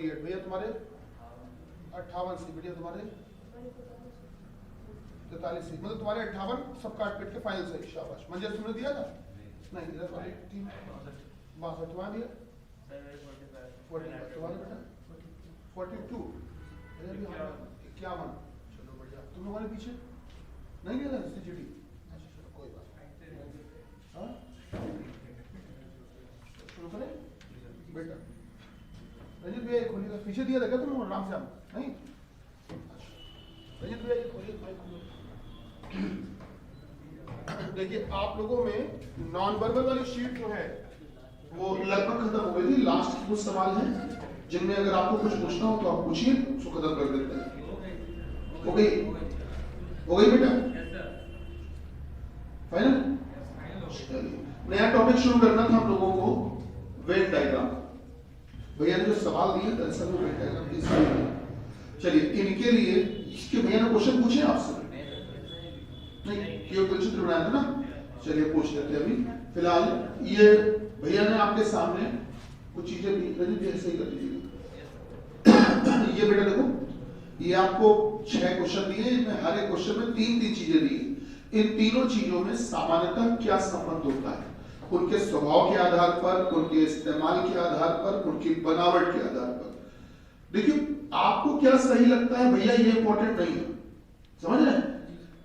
48 भैया तुम्हारे 58 सी, बेटिया तुम्हारे 43 सी, मतलब तुम्हारे 58 सब काट पीट के फाइनल सही, शाबाश। मंजर तुमने दिया था? नहीं दिया, तुम्हारी टीम 62 तुम्हारा दिया 45 तुम्हारा बेटा 42 51। चलो बढ़िया, तुम लोगों ने पीछे नहीं दिया था CGD? अच्छा चलो कोई बात नहीं। हाँ शुरू करें बेटा। रंजित भैया खोलिएगा, पीछे दिया था क्या तुम राम श्याम? नहीं रंजित भैया खोलिए। देखिए आप लोगों में नॉन वर्बल वाली शीट जो है वो लगभग खत्म हो गई थी। लास्ट कुछ सवाल हैं जिनमें अगर आपको कुछ पूछना हो तो आप पूछिए, उसको खत्म कर देते हैं। हो गई बेटा फाइनल? नया टॉपिक शुरू करना था हम लोगों को, वेन डायग्राम। भैया ने जो सवाल दिए दरअसल वो वेन डायग्राम की। चलिए इनके लिए इसके भैया ने क्वेश्चन पूछे आपसे? नहीं, केवल चित्र बनाया था ना। चलिए पूछ लेते हैं अभी। फिलहाल ये भैया ने आपके सामने कुछ चीजें भी ऐसे ही कर दीजिएगा। ये बेटा देखो, ये आपको 6 क्वेश्चन दिए, इनमें हर एक क्वेश्चन में 3-3 चीजें दी। इन तीनों चीजों में सामान्यतः क्या संबंध होता है? उनके स्वभाव के आधार पर, उनके इस्तेमाल के आधार पर, उनकी बनावट के आधार पर। देखिए आपको क्या सही लगता है भैया ये इंपॉर्टेंट नहीं है, समझ रहे हैं?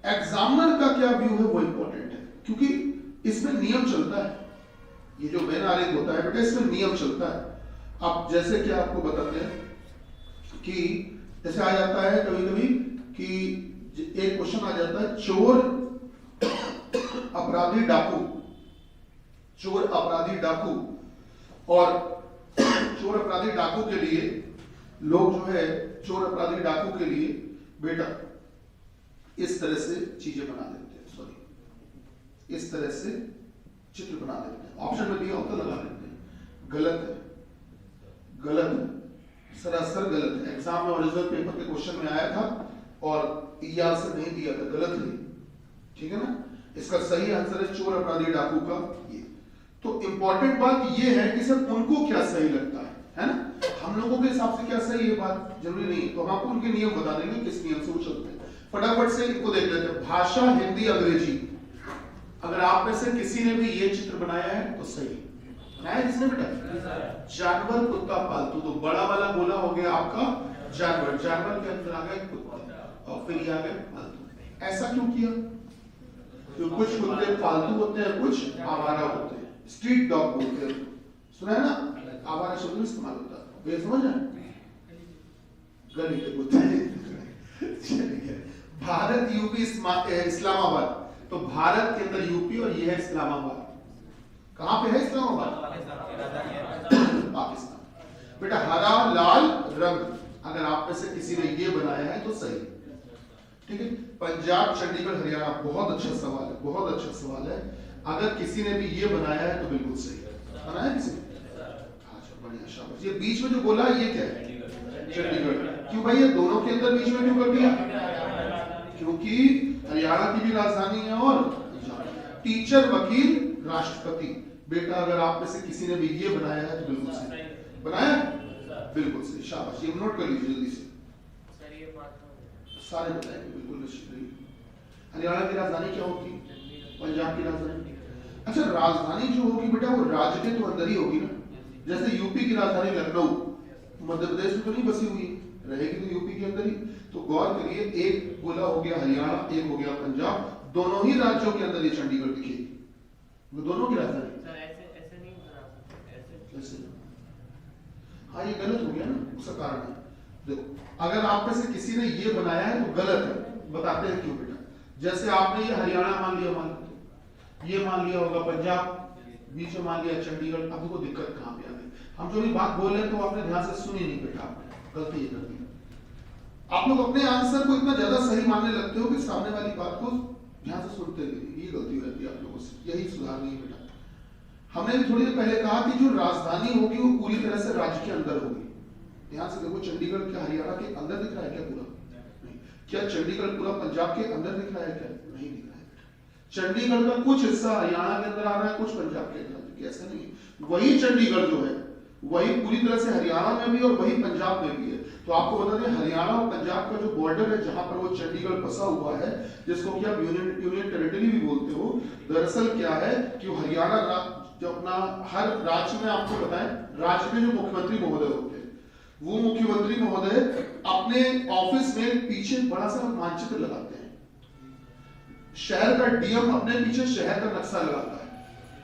एग्जामिनर का क्या व्यू है वो इंपॉर्टेंट है, क्योंकि इसमें नियम चलता है। ये जो मेन आरेख होता है बेटा इसमें नियम चलता है। अब जैसे कि आपको बताते हैं कि जैसे आ जाता है कभी कभी कि एक क्वेश्चन आ जाता है चोर अपराधी डाकू, चोर अपराधी डाकू, और चोर अपराधी डाकू के लिए लोग जो है चोर अपराधी डाकू के लिए बेटा इस तरह से चीजें बना देते हैं, सॉरी इस तरह से चित्र बना देते हैं। ऑप्शन में दिया होता लगा देते हैं। गलत है, गलत है, सरासर गलत है। एग्जाम में ओरिजिनल पेपर के क्वेश्चन में आया था और ER से नहीं दिया था, गलत है, ठीक है ना। इसका सही आंसर है चोर अपराधी डाकू का ये। तो इंपॉर्टेंट बात ये है कि सर उनको क्या सही लगता है ना। हम लोगों के हिसाब से क्या सही है बात जरूरी नहीं है, तो हम आपको उनके नियम बता देंगे किस नियम से वो चलते हैं। फटाफट से इनको देख लेते हैं। भाषा हिंदी अंग्रेजी, अगर आप में से किसी ने भी ये चित्र बनाया है तो सही बनाया जिसने बेटा। जानवर कुत्ता पालतू, तो बड़ा वाला बोला हो गया आपका जानवर, जानवर के अंदर आ गया कुत्ता और फिर ये आ गया पालतू। ऐसा क्यों किया? तो कुछ कुत्ते पालतू होते हैं, कुछ आवारा होते हैं, स्ट्रीट डॉग बोलते हैं, सुना है ना, आवारा शब्द इस्तेमाल होता है, ये समझ रहे हैं? गली के कुत्ते। भारत यूपी इस्लामाबाद, तो भारत के अंदर यूपी और ये है इस्लामाबाद। कहां पे है इस्लामाबाद? पाकिस्तान। बेटा हरा लाल रंग, अगर आप में से किसी ने ये बनाया है तो सही, ठीक है। पंजाब चंडीगढ़ हरियाणा, बहुत अच्छा सवाल है, बहुत अच्छा सवाल है। अगर किसी ने भी ये बनाया है तो बिल्कुल सही है। बनाया किसी ने? अच्छा बढ़िया शाबाश। ये बीच में जो बोला ये क्या है? चंडीगढ़। क्यों भाई ये दोनों के अंदर बीच में क्यों कर दिया? क्योंकि हरियाणा की भी राजधानी है और टीचर वकील राष्ट्रपति। बेटा अगर आप में से किसी ने भी ये बनाया है तो बिल्कुल सही बनाया, बिल्कुल सही, शाबाश। ये नोट कर लीजिए जल्दी से, सारे बताएंगे बिल्कुल निश्चित रहिए। हरियाणा की राजधानी क्या होती है? पंजाब की राजधानी। अच्छा राजधानी जो होगी बेटा वो राज्य के तो अंदर ही होगी ना। जैसे यूपी की राजधानी लखनऊ मध्य प्रदेश में तो नहीं बसी हुई, रहेगी तो यूपी के अंदर ही। तो गौर करिए, एक बोला हो गया हरियाणा, एक हो गया पंजाब, दोनों ही राज्यों के अंदर ये चंडीगढ़ दिखेगी, वो दोनों की राजधानी। ऐसे हाँ ये गलत हो गया ना, उसका कारण है। देखो अगर आप में से किसी ने ये बनाया है तो गलत है, बताते हैं क्यों बेटा। जैसे आपने ये हरियाणा मान लिया, ये मान लिया होगा पंजाब, बीच में मान लिया चंडीगढ़। अब देखो दिक्कत कहां पे आ गई। हम जो भी बात बोल रहे हैं तो आपने ध्यान से सुनी नहीं बेटा, आपने गलती ये कर दी। आप लोग अपने आंसर को इतना ज्यादा सही मानने लगते हो कि सामने वाली बात को ध्यान से सुनते नहीं। ये गलती रहती है आप लोगों से, यही सुधारनी है बेटा। हमने भी थोड़ी देर पहले कहा कि जो राजधानी होगी वो पूरी तरह से राज्य के अंदर होगी। ध्यान से देखो, चंडीगढ़ क्या हरियाणा के अंदर दिख रहा है क्या पूरा? नहीं। क्या चंडीगढ़ पूरा पंजाब के अंदर दिख रहा है क्या? नहीं दिख रहा है। चंडीगढ़ का कुछ हिस्सा हरियाणा के अंदर आ रहा है, कुछ पंजाब के अंदर, ऐसा नहीं। वही चंडीगढ़ जो है वही पूरी तरह से हरियाणा में भी और वही पंजाब में भी है। तो आपको बता दें हरियाणा और पंजाब का जो बॉर्डर है जहां पर वो चंडीगढ़ बसा हुआ है, जिसको कि आप यूनियन टेरिटरी भी बोलते हो, दरअसल क्या है कि हरियाणा जो अपना हर राज्य में आपको बताएं राज्य के जो मुख्यमंत्री महोदय होते हैं, वो मुख्यमंत्री महोदय अपने ऑफिस में पीछे बड़ा सा मानचित्र लगाते हैं। शहर का डीएम अपने पीछे शहर का नक्शा लगाता है।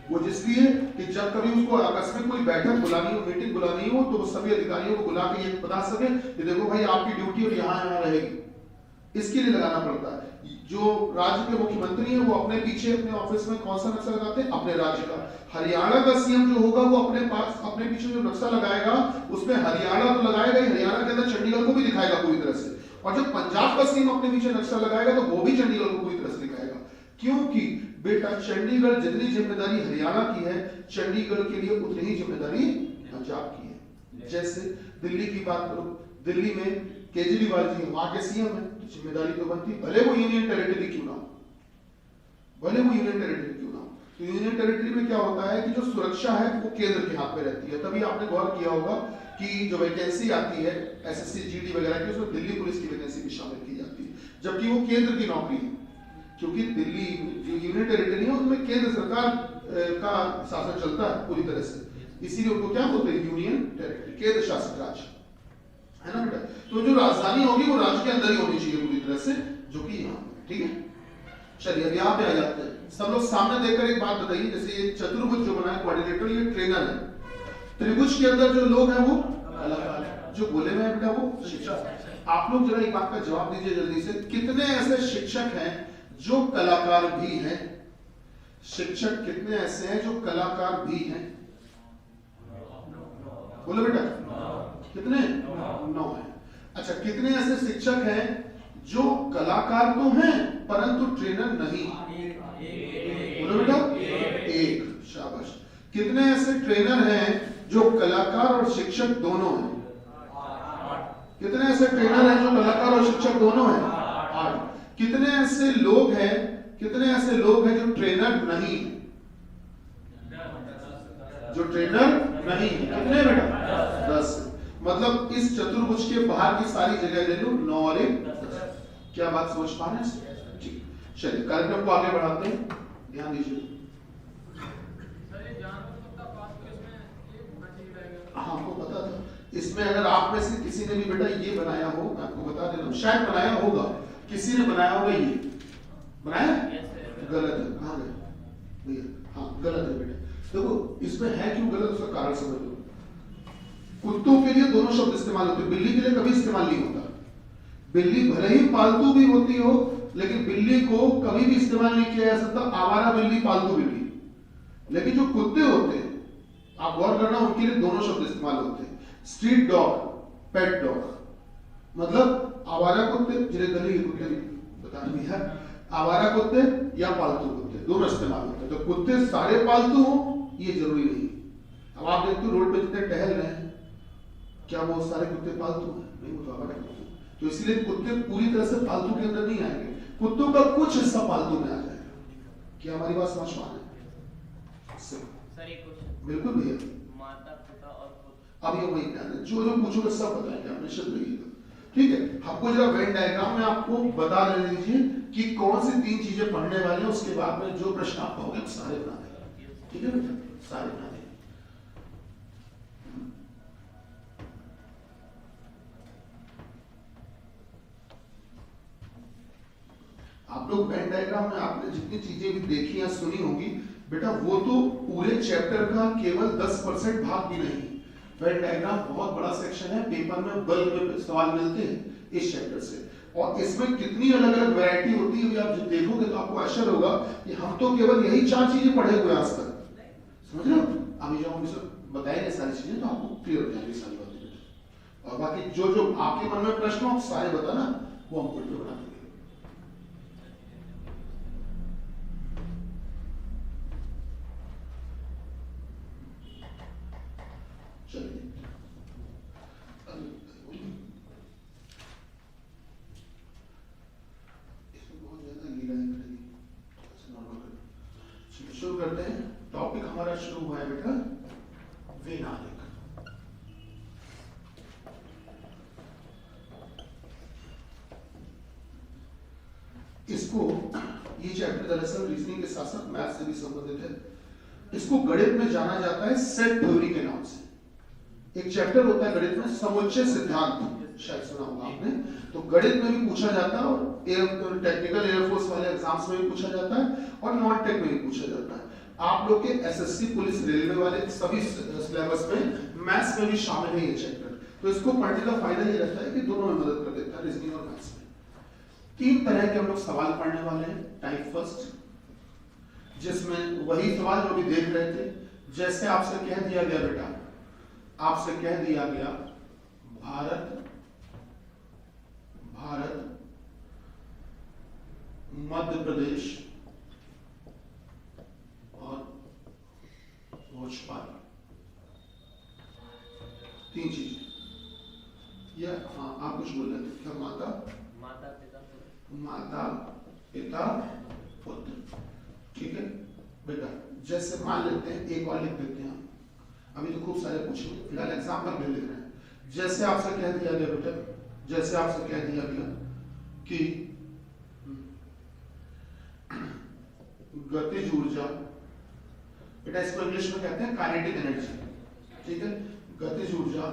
वो जिसलिए कि जब कभी उसको आकस्मिक कोई बैठक बुलानी हो, मीटिंग बुलानी हो, तो वो सभी अधिकारियों को बुला के ये बता सके कि देखो भाई आपकी ड्यूटी और यहाँ रहेगी। इसके लिए लगाना पड़ता है। जो राज्य के मुख्यमंत्री हैं वो अपने पीछे अपने ऑफिस में कौन सा नक्शा लगाते हैं? अपने राज्य का। हरियाणा का सीएम जो होगा वो अपने पास अपने पीछे जो नक्शा लगाएगा उसमें हरियाणा तो लगाएगा ही, हरियाणा के अंदर चंडीगढ़ को भी दिखाएगा पूरी तरह से। और जब पंजाब का सीएम अपने पीछे नक्शा लगाएगा तो वो भी चंडीगढ़ को पूरी तरह से दिखाएगा। क्योंकि बेटा चंडीगढ़ जितनी जिम्मेदारी हरियाणा की है, चंडीगढ़ के लिए उतनी ही जिम्मेदारी पंजाब की है। जैसे दिल्ली की बात करो, दिल्ली में केजरीवाल जी वहां के सीएम है, तो जिम्मेदारी तो बनती, भले वो यूनियन टेरिटरी क्यों ना हो, भले वो यूनियन टेरिटरी क्यों ना हो। तो यूनियन टेरिटरी में क्या होता है कि जो सुरक्षा है वो केंद्र के हाथ में रहती है। तभी आपने गौर किया होगा कि जो वैकेंसी आती है एसएससी जीडी वगैरह की, उसमें दिल्ली पुलिस की वैकेंसी भी शामिल की जाती है, जबकि वो केंद्र की नौकरी है। क्योंकि दिल्ली जो यूनियन टेरिटरी है उसमें केंद्र सरकार का शासन चलता है पूरी तरह से, इसीलिए उनको क्या बोलते हैं? यूनियन टेरिटरी, केंद्र शासित राज्य, है ना बेटा। तो जो राजधानी होगी वो राज्य के अंदर ही होनी चाहिए पूरी तरह से, जो कि यहाँ, ठीक है। चलिए अब यहाँ पे आ जाते हैं। सब लोग सामने देखकर एक बात बताइए, जैसे ये चतुर्भुज जो बना है कोऑर्डिनेटर, ये ट्रेनर है। त्रिभुज के अंदर जो लोग हैं वो कलाकार है, जो गोले में है बेटा वो शिक्षक। आप लोग जरा एक बात का जवाब दीजिए जल्दी से, कितने ऐसे शिक्षक हैं जो कलाकार भी हैं? शिक्षक कितने ऐसे हैं जो कलाकार भी हैं? बोलो बेटा, कितने? 9 है। अच्छा, कितने ऐसे शिक्षक हैं जो कलाकार तो हैं परंतु ट्रेनर नहीं? बोलो बेटा, 1। शाबाश। कितने ऐसे ट्रेनर हैं जो कलाकार और शिक्षक दोनों हैं? कितने ऐसे ट्रेनर हैं जो कलाकार और शिक्षक दोनों हैं? 8। कितने ऐसे लोग हैं, कितने ऐसे लोग हैं जो ट्रेनर नहीं? जो ट्रेनर नहीं, कितने बेटा? 10। मतलब इस चतुर्भुज के बाहर की सारी जगह ले लो 9 और 1 10। क्या बात समझ पा रहे हैं? ठीक, चलिए कार्यक्रम को आगे बढ़ाते हैं, ध्यान दीजिए। हाँ, आपको पता था इसमें, अगर आप में से किसी ने भी बेटा ये बनाया हो, मैं आपको बता दे रहा हूँ, शायद बनाया होगा, किसी ने बनाया होगा, ये बनाया गलत है। कहाँ गए भैया? हाँ, गलत है बेटा। देखो इसमें है क्यों गलत, उसका कारण समझ लो। कुत्तों के लिए दोनों शब्द इस्तेमाल होते हैं, बिल्ली के लिए कभी इस्तेमाल नहीं होता। बिल्ली भले ही पालतू भी होती हो, लेकिन बिल्ली को कभी भी इस्तेमाल नहीं किया जा सकता आवारा बिल्ली, पालतू बिल्ली। लेकिन जो कुत्ते होते हैं, आप गौर करना, उनके लिए दोनों शब्द इस्तेमाल होते हैं। स्ट्रीट डॉग, पेट डॉग, मतलब आवारा कुत्ते, जिन्हें गली के कुत्ते बता नहीं है, आवारा कुत्ते या पालतू कुत्ते, दोनों इस्तेमाल होते हैं। तो कुत्ते सारे पालतू हो ये जरूरी नहीं। अब आप देखते हो रोड पे जितने टहल रहे हैं, क्या वो सारे कुत्ते पालतू हैं? नहीं, वो तो आवारा कुत्ते। तो इसलिए कुत्ते पूरी तरह से पालतू के अंदर नहीं आएंगे, कुत्तों का कुछ हिस्सा पालतू में आ जाएगा। क्या हमारी बात समझ पा रहे हैं? बिल्कुल भैया, माता पिता और अब ये वही ध्यान है, जो जो पूछोगे सब बताएंगे, आप निश्चित रहिएगा, ठीक है। हमको जरा वेन डायग्राम में आपको बता लेने दीजिए कि कौन सी 3 चीजें पढ़ने वाले हैं, उसके बाद में जो प्रश्न आप पाओगे सारे बना देंगे, ठीक है बेटा, सारे बना देंगे। आप लोग वेन डायग्राम में आपने जितनी चीजें भी देखी या सुनी होंगी बेटा, वो तो पूरे चैप्टर का केवल 10% भाग भी नहीं। वेन डायग्राम बहुत बड़ा सेक्शन है, पेपर में बल्क में सवाल मिलते हैं इस चैप्टर से, और इसमें कितनी अलग अलग वैरायटी होती है आप जब देखोगे तो आपको आश्चर्य होगा कि हम तो केवल यही 4 चीजें पढ़े हुए आज तक, समझ रहे हो। अभी जब हम बताएंगे सारी चीजें तो आपको क्लियर हो जाएगी सारी बातें, और बाकी जो जो आपके मन में प्रश्न हो सारे बताना, वो हम वीडियो बना देंगे। शुरू करते हैं। टॉपिक हमारा शुरू हुआ है बेटा वेन आलेख। ये चैप्टर दरअसल रीजनिंग के साथ साथ मैथ से भी संबंधित है। इसको गणित में जाना जाता है सेट थ्योरी के नाम से। एक चैप्टर होता है गणित में समुच्चय सिद्धांत, शायद सुना होगा आपने। तो गणित में भी पूछा जाता है और टेक्निकल एयरफोर्स वाले एग्जाम्स में भी पूछा जाता है और नॉन टेक में भी पूछा जाता है। आप लोग के एसएससी, पुलिस, रेलवे वाले सभी सिलेबस में मैथ्स में भी शामिल है ये चैप्टर। तो इसको पढ़ने का फायदा ये रहता है कि दोनों में मदद कर देता है, रीजनिंग और मैथ्स में। 3 तरह के हम लोग सवाल पढ़ने वाले हैं। टाइप फर्स्ट, जिसमें वही सवाल जो भी देख रहे थे, जैसे आपसे कह दिया गया बेटा, आपसे कह दिया गया भारत मध्य प्रदेश और भोपाल, 3 चीजें। या हाँ, आप कुछ बोल रहे थे क्या? माता पिता पुत्र। ठीक है बेटा, जैसे मान लेते हैं, एक और लिख देते हैं हम, अभी तो खूब सारे पूछेंगे, फिलहाल एग्जाम्पल में लिख रहे हैं। जैसे आपसे कह दिया गया बेटा, जैसे आपसे कह दिया गया कि गतिज ऊर्जा, बेटा इसको इंग्लिश में कहते हैं काइनेटिक एनर्जी। ठीक है, गतिज ऊर्जा,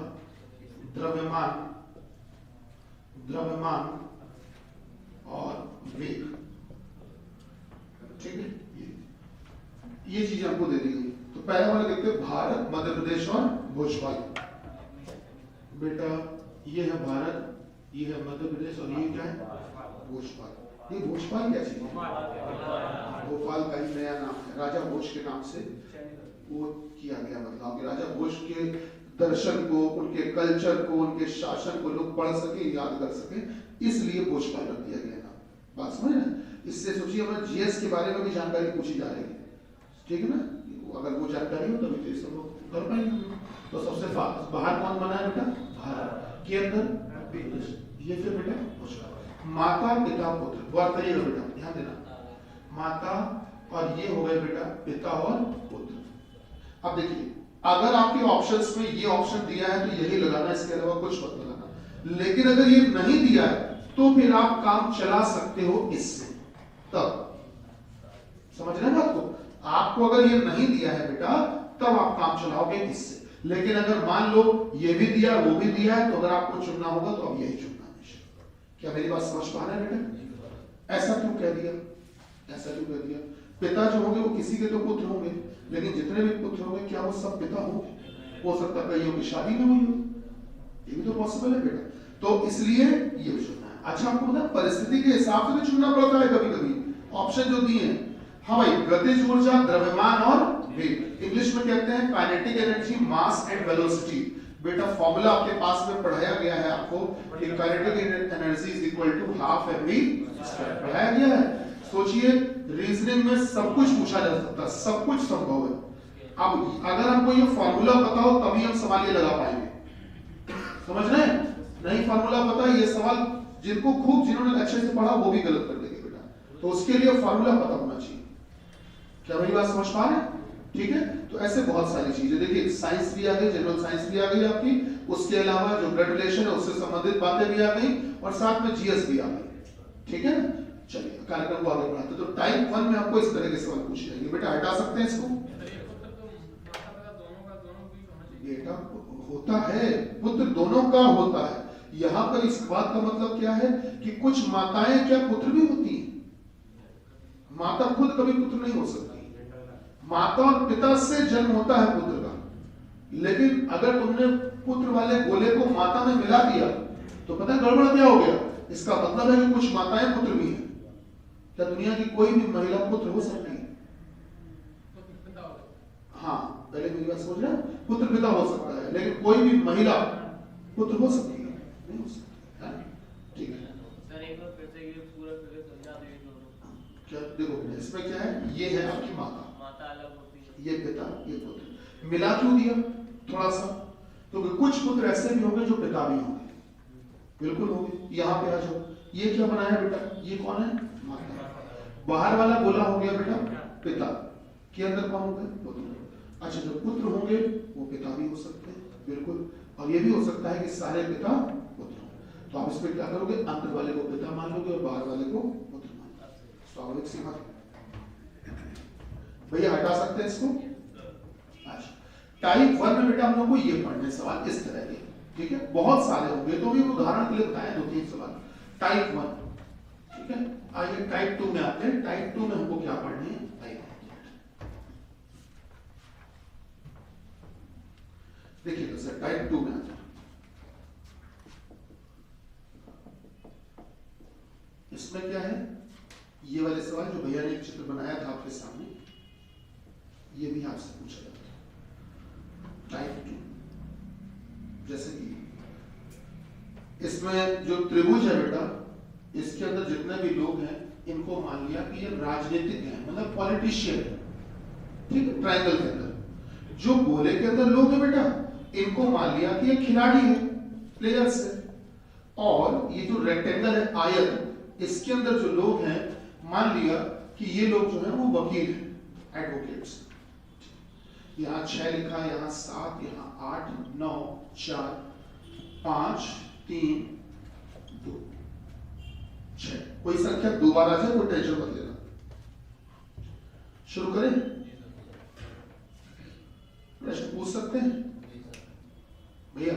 द्रव्यमान और वेग। ठीक है, ये चीज आपको दे दी गई। तो पहला वाला देखते हैं, भारत, मध्य प्रदेश और भोपाल। बेटा ये है भारत, ये है मध्य प्रदेश और ये क्या है? भोपाल। ये भोपाल क्या चीज है? भोपाल का ही नया नाम है, राजा भोज के नाम से वो किया गया। मतलब कि राजा भोज के दर्शन को, उनके कल्चर को, उनके शासन को लोग पढ़ सके, याद कर सके, इसलिए भोपाल रख दिया गया नाम। बात समझ रहे हैं? इससे सोचिए हमें जीएस के बारे में भी जानकारी पूछी जा रही है। ठीक है ना? अगर वो जानकारी हो तभी तो सब लोग कर पाएंगे। तो सबसे बाहर कौन बना है बेटा? भारत के अंदर ये फिर बेटा माता पिता पुत्र। गौर करिएगा बेटा, ध्यान देना, माता और ये हो गए बेटा पिता और पुत्र। अब देखिए, अगर आपके ऑप्शंस में ये ऑप्शन दिया है तो यही लगाना, इसके अलावा कुछ मत लगाना। लेकिन अगर ये नहीं दिया है तो फिर आप काम चला सकते हो इससे। तब समझ रहे हैं बात को? आपको अगर ये नहीं दिया है बेटा, तब आप काम चलाओगे इससे। लेकिन अगर मान लो ये भी दिया, वो भी दिया है, तो अगर आपको चुनना होगा तो अब यही चुनना है। क्या मेरी बात समझ पा रहे हैं बेटा? ऐसा क्यों कह दिया? ऐसा क्यों कह दिया? पिता जो होंगे वो किसी के तो पुत्र होंगे, लेकिन जितने भी पुत्र होंगे क्या वो सब पिता होंगे? हो सकता है कईयों की शादी में हुई हो, ये भी तो पॉसिबल है बेटा। तो इसलिए ये चुनना है। अच्छा, आपको पता है परिस्थिति के हिसाब से भी चुनना पड़ता है कभी कभी। ऑप्शन जो दिए हैं, हाँ भाई, गतिज ऊर्जा, द्रव्यमान और वेग। इंग्लिश में कहते हैं kinetic energy, mass and velocity. बेटा फॉर्मूला आपके पास में पढ़ाया गया है आपको कि kinetic energy is equal to half mv²। पढ़ाया गया है। सोचिए, रीजनिंग में सब कुछ पूछा जा सकता है, सब कुछ संभव है। अब अगर हमको ये फॉर्मूला पता हो तभी हम सवाल ये लगा पाएंगे। समझ रहे हैं? नहीं फॉर्मूला पता, ये सवाल जिनको खूब, जिन्होंने अच्छे से पढ़ा वो भी गलत कर देंगे बेटा। तो उसके लिए फॉर्मूला पता होना चाहिए। क्या मेरी बात समझ पा रहे हैं? ठीक है, तो ऐसे बहुत सारी चीजें। देखिए साइंस भी आ गई, जनरल साइंस भी आ गई आपकी, उसके अलावा जो ब्लड रिलेशन है उससे संबंधित बातें भी आ गई, और साथ में जीएस भी आ गई। ठीक है ना? चलिए कार्यक्रम को आगे बढ़ाते। तो टाइप 1 में आपको इस तरह के सवाल पूछे जाएंगे। बेटा हटा सकते हैं इसको? बेटा होता है, पुत्र दोनों का होता है। यहाँ पर इस बात का मतलब क्या है कि कुछ माताएं क्या पुत्र भी होती हैं? माता खुद कभी पुत्र नहीं हो सकती। माता और पिता से जन्म होता है पुत्र का, लेकिन अगर तुमने पुत्र वाले गोले को माता में मिला दिया तो पता है गड़बड़ क्या हो गया? इसका मतलब है कि कुछ माताएं पुत्र भी हैं। क्या दुनिया की कोई भी महिला पुत्र हो सकती है? हाँ, पहले मेरी बात समझ रहे हैं? पुत्र पिता हो सकता है, लेकिन कोई भी महिला पुत्र हो सकती है? नहीं हो सकती। ठीक है, क्या देखो इसमें क्या है? ये है आपकी माता, अलग होती है, ये पिता, ये पुत्र। मिला क्यों दिया? थोड़ा सा तो कुछ पुत्र ऐसे भी होंगे जो पिता भी होंगे, बिल्कुल होंगे। यहाँ पे आ जाओ, ये क्या बनाया बेटा? ये कौन है? माता। बाहर वाला गोला हो गया बेटा पिता, के अंदर कौन हो गए? पुत्र। अच्छा, जो पुत्र होंगे वो पिता भी हो सकते हैं, बिल्कुल। और ये भी हो सकता है कि सारे पिता पुत्र हो। तो आप इसमें क्या करोगे? अंदर वाले को पिता मान लोगे और बाहर वाले को पुत्र मान लोगे। स्वाभाविक सी बात। भैया हटा सकते हैं इसको। अच्छा, टाइप 1 में बेटा हम लोग को ये पढ़ने सवाल इस तरह के, ठीक है, बहुत सारे होंगे तो भी उदाहरण के लिए बताए 2-3 सवाल। टाइप 1, ठीक है। आइए टाइप 2 में आते हैं। टाइप 2 में हमको क्या पढ़ने है, देखिए तो सर टाइप 2 में आता है। इसमें क्या है, ये वाले सवाल जो भैया ने एक चित्र बनाया था आपके सामने, ये भी आपसे पूछा जाता है टाइप 2। जैसे कि इसमें जो त्रिभुज है बेटा, इसके अंदर जितने भी लोग हैं इनको मान लिया कि ये राजनीतिक हैं, मतलब पॉलिटिशियन है, ठीक है। ट्रायंगल के अंदर जो गोले के अंदर लोग हैं बेटा, इनको मान लिया कि ये खिलाड़ी है, प्लेयर्स है। और ये जो रेक्टेंगल है आयत, इसके अंदर जो लोग हैं मान लिया कि ये लोग जो है वो वकील हैं, एडवोकेट्स। यहाँ 6 लिखा, यहाँ 7, यहाँ 8, 9, 4, 5, 3, 2, 6। कोई संख्या 2 बार आ जाए कोई टेंशन मत लेना। शुरू करें, प्रश्न पूछ सकते हैं भैया?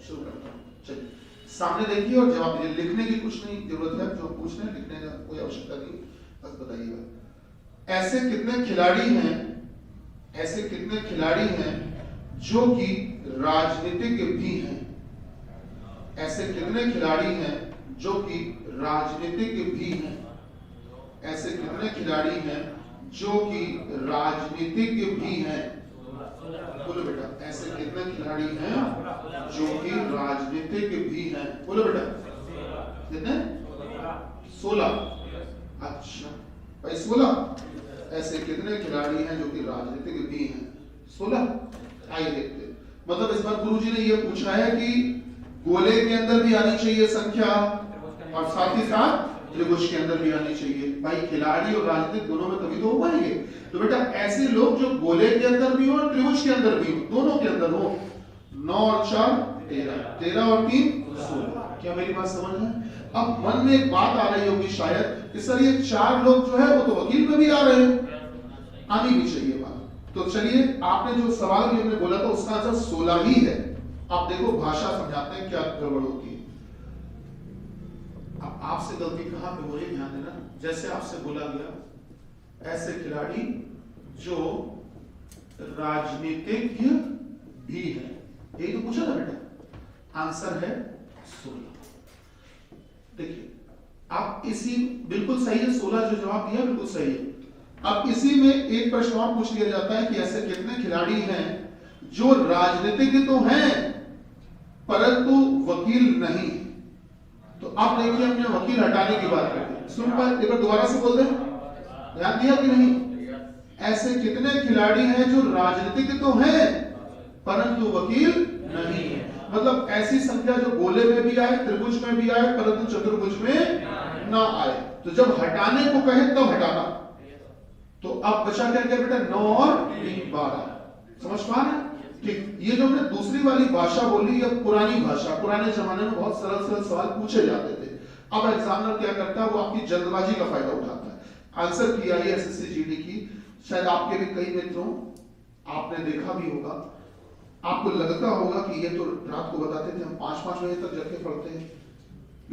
शुरू करता हूं, चलिए सामने देखिए और जवाब दीजिए। लिखने की कुछ नहीं जरूरत है, जो पूछ रहे हैं लिखने का कोई आवश्यकता नहीं, बस बताइएगा। ऐसे कितने खिलाड़ी हैं, ऐसे कितने खिलाड़ी हैं जो कि राजनीतिक भी हैं? ऐसे कितने खिलाड़ी हैं जो कि राजनीतिक भी हैं? ऐसे कितने खिलाड़ी हैं जो कि राजनीतिक भी हैं? बोलो बेटा, ऐसे कितने खिलाड़ी हैं जो कि राजनीतिक भी हैं? बोलो बेटा, कितने? 16। अच्छा भाई 16। ऐसे कितने खिलाड़ी हैं जो कि राजनीतिक भी हैं? 16। आइए देखते हैं। मतलब इस बार गुरुजी ने यह पूछा है कि गोले के अंदर भी आनी चाहिए संख्या और साथ ही साथ त्रिभुज के अंदर भी आनी चाहिए। भाई खिलाड़ी और राजनीतिक दोनों में तभी तो हो पाएंगे। तो बेटा ऐसे लोग जो गोले के अंदर भी हो और त्रिभुज के अंदर भी हो, दोनों के अंदर हो। 9 और 4 13, 13 और 3 16। क्या मेरी बात समझ में? अब मन में एक बात आ रही होगी शायद कि सर ये 4 लोग जो है वो तो वकील में भी आ रहे हैं, आनी भी चाहिए बात। तो चलिए आपने जो सवाल भी हमने बोला था उसका आंसर 16 ही है। आप देखो भाषा समझाते हैं क्या गड़बड़ होती है। अब आपसे गलती कहां पे हो रही है ध्यान देना। जैसे आपसे बोला गया ऐसे खिलाड़ी जो राजनीतिक भी है, यही तो पूछा ना बेटा, आंसर है 16। देखिए आप इसी बिल्कुल सही है, 16 जो जवाब दिया बिल्कुल सही है। अब इसी में एक प्रश्न और पूछ लिया जाता है कि ऐसे कितने खिलाड़ी हैं जो राजनीतिक तो हैं परंतु वकील नहीं। तो आप देखिए हमने वकील हटाने की बात करते, सुन पाए? एक बार दोबारा से बोल दें, ध्यान दिया कि नहीं? ऐसे कितने खिलाड़ी हैं जो राजनीतिक तो हैं परंतु वकील नहीं है। मतलब ऐसी संख्या जो गोले में भी आए, त्रिभुज में भी आए परंतु चतुर्भुज में ना आए। तो जब हटाने को कहे तब हटाना। तो अब बचा क्या क्या बेटा? 9 और 3 12। समझ पा रहे? ठीक। ये जो हमने दूसरी वाली भाषा बोली, या पुरानी भाषा, पुराने जमाने में बहुत सरल सरल सवाल पूछे जाते थे। अब एग्जामिनर क्या करता है, वो आपकी जल्दबाजी का फायदा उठाता है। आंसर किया है एसएससी जीडी की, शायद आपके भी कई मित्रों आपने देखा भी होगा, आपको लगता होगा कि ये तो रात को बताते थे हम 5-5 बजे तक जग के पढ़ते हैं,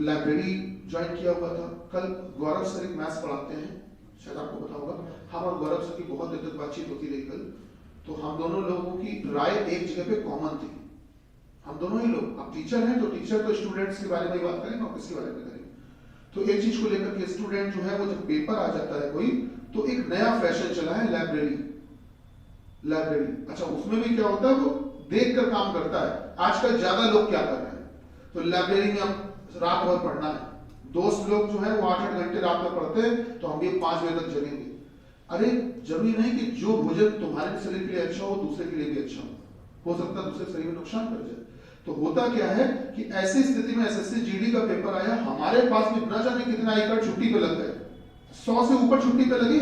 लाइब्रेरी ज्वाइन किया हुआ था। कल गौरव सर एक मैथ्स पढ़ाते हैं, शायद आपको पता होगा। हम और गौरव सर की बहुत देर तक बातचीत होती रही कल। तो हम दोनों लोगों की राय एक जगह पे कॉमन थी, हम दोनों ही लोग। अब टीचर हैं तो टीचर तो स्टूडेंट्स के बारे में बात करेंगे और किसके बारे में करेंगे। तो एक चीज को लेकर के स्टूडेंट जो है वो जब पेपर आ जाता है कोई, तो एक नया फैशन चला है लाइब्रेरी। अच्छा उसमें भी क्या होता है, वो देख कर काम करता है। आजकल ज्यादा लोग क्या कर रहे हैं, तो लाइब्रेरी में अब रात भर पढ़ना है। दोस्त लोग जो है वो 8-8 घंटे रात में पढ़ते हैं, तो हम भी 5 बजे तक जगेंगे। अरे जरूरी नहीं कि जो भोजन तुम्हारे शरीर के लिए अच्छा हो दूसरे के लिए भी अच्छा हो सकता है दूसरे शरीर में नुकसान कर जाए। तो होता क्या है कि ऐसी स्थिति में एसएससी जीडी का पेपर आया, हमारे पास भी न जाने कितना आई कार्ड छुट्टी पे लग गए, 100 से ऊपर छुट्टी पे लगे,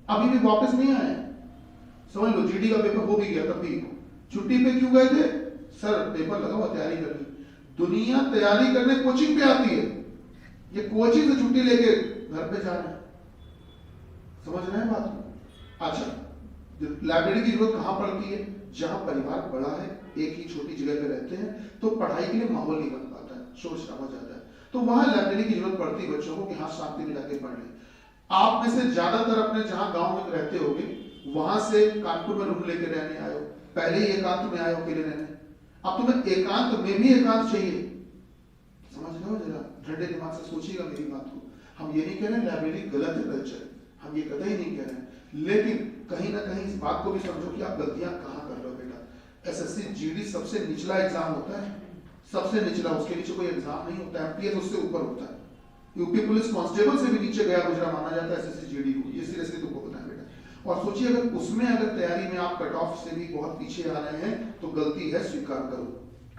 अभी भी वापस नहीं आए। समझ लो जीडी का पेपर हो भी गया, तब भी छुट्टी पे क्यों गए थे? सर पेपर लगा हुआ, तैयारी करनी। दुनिया तैयारी करने कोचिंग पे आती है, ये कोचिंग से छुट्टी लेके घर पे जा रहे हैं। समझ रहे हैं बात को? अच्छा, लाइब्रेरी की जरूरत कहाँ पड़ती है? जहाँ परिवार बड़ा है, एक ही छोटी जगह पे रहते हैं, तो पढ़ाई के लिए माहौल नहीं बन पाता है, शोर शराबा ज्यादा है, तो वहां लाइब्रेरी की जरूरत पड़ती है बच्चों को कि हाँ शांति में जाके पढ़ लें। आप में से ज्यादातर अपने जहाँ गांव में रहते होगे वहां से कानपुर में रूम लेके रहने आए हो, पहले ही एकांत में आए हो अकेले रहने, अब तुम्हें एकांत में भी एकांत चाहिए। समझ रहे हो? जरा ठंडे दिमाग से सोचिएगा मेरी बात को। हम ये नहीं कह रहे लाइब्रेरी गलत है कल्चर, हम ये कतई नहीं कह रहे हैं, लेकिन कहीं ना कहीं इस बात को भी समझो कि आप गलतियां कहाँ कर रहे हो बेटा। एसएससी जीडी सबसे निचला एग्जाम होता है, सबसे निचला, उसके नीचे कोई एग्जाम नहीं होता है, एमपीएस उससे ऊपर होता है, यूपी पुलिस कांस्टेबल से भी नीचे गया गुजरा माना जाता है एसएससी जीडी को, ये सीरियसली तुमको पता है बेटा। और सोचिए अगर उसमें अगर तैयारी में आप कट ऑफ से भी बहुत पीछे आ रहे हैं तो गलती है स्वीकार करो,